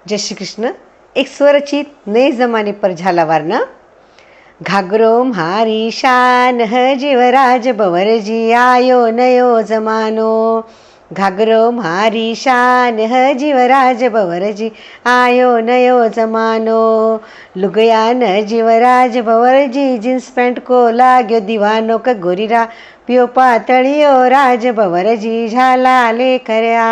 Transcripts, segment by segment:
जय श्री कृष्ण। एक स्वरचित नए ज़माने पर झालावार ना। घाघरो म्हारी शान है जीवराज बवर जी आयो नयो ज़मानो। घाघरो म्हारी शान है जीवराज बवर जी आयो नयो ज़मानो। लुगया न जीवराज बवर जी जींस पैंट को लाग्यो दीवानो का गोरीरा पियो पातळियो राज बवर जी झाला ले करया।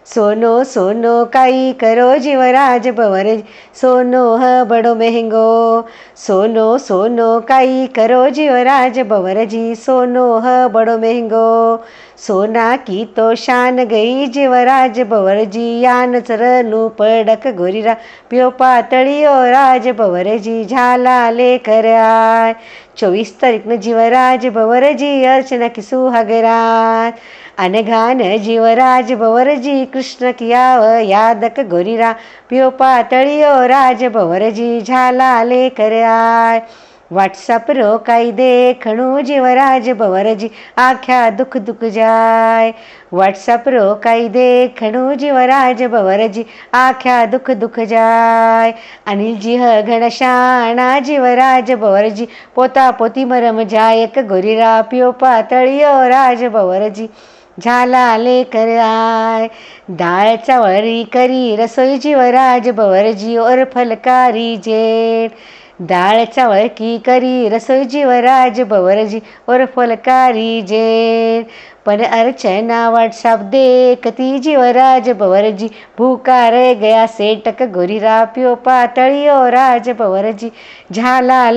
सोनो सोनो काई करो जीवराज बवर जी सोनो है बड़ो महंगो। सोनो सोनो काई करो जीवराज बवर जी सोनो है बड़ो महंगो। सोना की तो शान गई जीवराज बवर जी यान चरनु पड़क गोरीरा पियो पातळियो राज बवर जी झाला ले करया। 24 तारीख न जीवराज बवर जी अर्चना की सुहागरात। अनघान जीवराज बवर जी कृष्ण कियाव यादक गोरीरा पियो पातळियो राज बवर जी झाला ले करया। व्हाट्सअप रो काई देखणू जीवराज बवर जी आख्या दुख दुख जाय। व्हाट्सअप रो काई देखणू जीवराज बवर जी आख्या दुख दुख जाय। अनिल जी ह घनशाणा जीवराज बवर जी पोता पोती मरम जायक गोरीरा पियो पातळियो राज बवर जी झाला ले कराय। दाळ चावळी करी रसोई जीवराज बवर जी और फलकारी जेठ। दाळ चावळ की करी रसोई जीवराज बवर जी और फलकारी जेठ। पर अर्चना व्हाट्सअप देखती जीवराज बवर जी भूखा रह गया सेटक गोरीरा पियो पातळियो राज बवर जी झाला ले